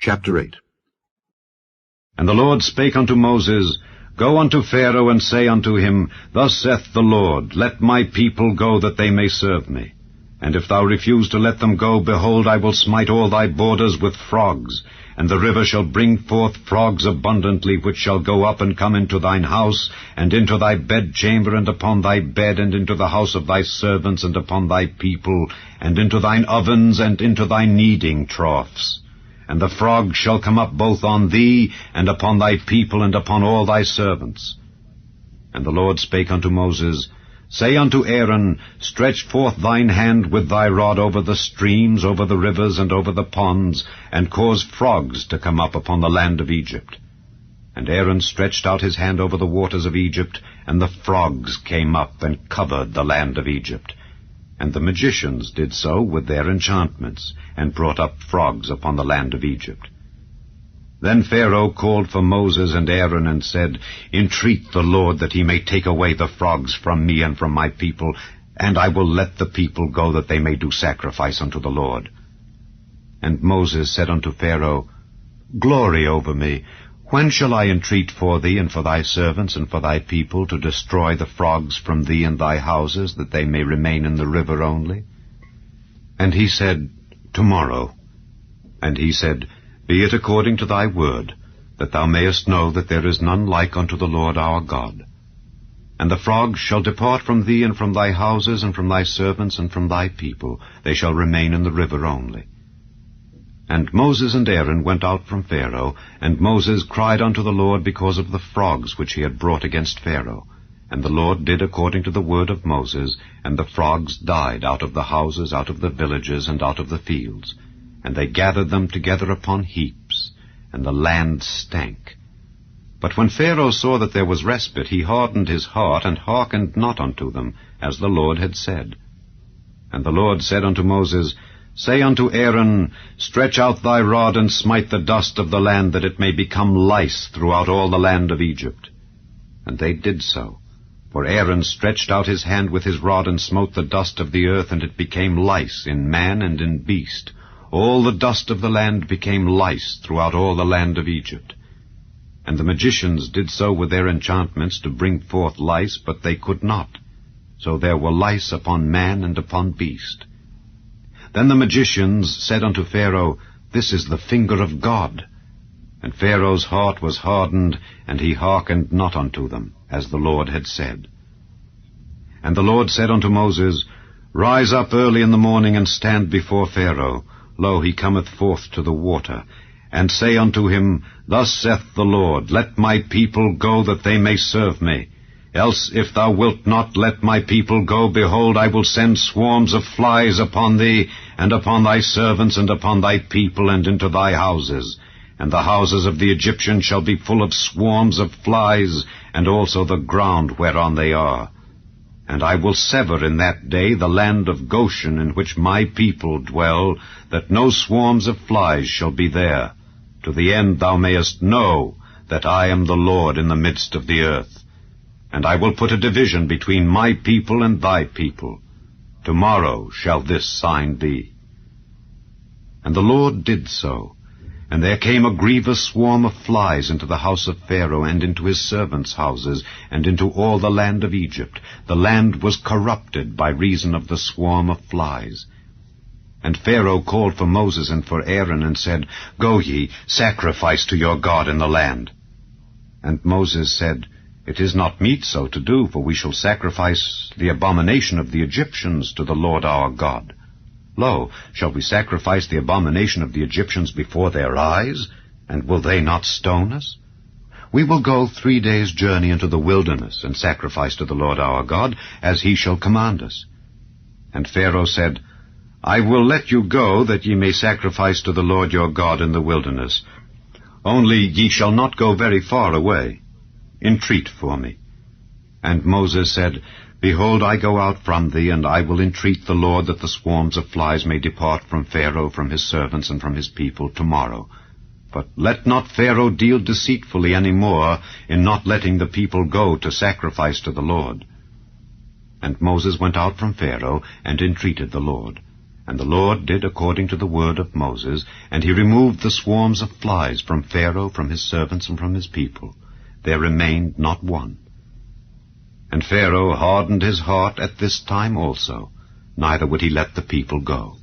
Chapter 8. And the Lord spake unto Moses, Go unto Pharaoh, and say unto him, Thus saith the Lord, Let my people go, that they may serve me. And if thou refuse to let them go, behold, I will smite all thy borders with frogs, and the river shall bring forth frogs abundantly, which shall go up and come into thine house, and into thy bedchamber, and upon thy bed, and into the house of thy servants, and upon thy people, and into thine ovens, and into thy kneading troughs. And the frogs shall come up both on thee, and upon thy people, and upon all thy servants. And the Lord spake unto Moses, Say unto Aaron, Stretch forth thine hand with thy rod over the streams, over the rivers, and over the ponds, and cause frogs to come up upon the land of Egypt. And Aaron stretched out his hand over the waters of Egypt, and the frogs came up and covered the land of Egypt. And the magicians did so with their enchantments, and brought up frogs upon the land of Egypt. Then Pharaoh called for Moses and Aaron, and said, Entreat the Lord that he may take away the frogs from me and from my people, and I will let the people go, that they may do sacrifice unto the Lord. And Moses said unto Pharaoh, Glory over me. When shall I entreat for thee, and for thy servants, and for thy people, to destroy the frogs from thee and thy houses, that they may remain in the river only? And he said, Tomorrow. And he said, Be it according to thy word, that thou mayest know that there is none like unto the Lord our God. And the frogs shall depart from thee, and from thy houses, and from thy servants, and from thy people. They shall remain in the river only. And Moses and Aaron went out from Pharaoh, and Moses cried unto the Lord because of the frogs which he had brought against Pharaoh. And the Lord did according to the word of Moses, and the frogs died out of the houses, out of the villages, and out of the fields. And they gathered them together upon heaps, and the land stank. But when Pharaoh saw that there was respite, he hardened his heart, and hearkened not unto them, as the Lord had said. And the Lord said unto Moses, Say unto Aaron, Stretch out thy rod, and smite the dust of the land, that it may become lice throughout all the land of Egypt. And they did so. For Aaron stretched out his hand with his rod, and smote the dust of the earth, and it became lice in man and in beast. All the dust of the land became lice throughout all the land of Egypt. And the magicians did so with their enchantments to bring forth lice, but they could not. So there were lice upon man and upon beast. Then the magicians said unto Pharaoh, This is the finger of God. And Pharaoh's heart was hardened, and he hearkened not unto them, as the Lord had said. And the Lord said unto Moses, Rise up early in the morning, and stand before Pharaoh. Lo, he cometh forth to the water. And say unto him, Thus saith the Lord, Let my people go, that they may serve me. Else, if thou wilt not let my people go, behold, I will send swarms of flies upon thee, and upon thy servants, and upon thy people, and into thy houses. And the houses of the Egyptians shall be full of swarms of flies, and also the ground whereon they are. And I will sever in that day the land of Goshen, in which my people dwell, that no swarms of flies shall be there, to the end thou mayest know that I am the Lord in the midst of the earth. And I will put a division between my people and thy people. Tomorrow shall this sign be. And the Lord did so. And there came a grievous swarm of flies into the house of Pharaoh, and into his servants' houses, and into all the land of Egypt. The land was corrupted by reason of the swarm of flies. And Pharaoh called for Moses and for Aaron, and said, Go ye, sacrifice to your God in the land. And Moses said, It is not meet so to do, for we shall sacrifice the abomination of the Egyptians to the Lord our God. Lo, shall we sacrifice the abomination of the Egyptians before their eyes? And will they not stone us? We will go 3 days' journey into the wilderness, and sacrifice to the Lord our God, as he shall command us. And Pharaoh said, I will let you go, that ye may sacrifice to the Lord your God in the wilderness. Only ye shall not go very far away. Entreat for me. And Moses said, Behold, I go out from thee, and I will entreat the Lord that the swarms of flies may depart from Pharaoh, from his servants, and from his people tomorrow. But let not Pharaoh deal deceitfully any more in not letting the people go to sacrifice to the Lord. And Moses went out from Pharaoh, and entreated the Lord. And the Lord did according to the word of Moses, and he removed the swarms of flies from Pharaoh, from his servants, and from his people. There remained not one. And Pharaoh hardened his heart at this time also, neither would he let the people go.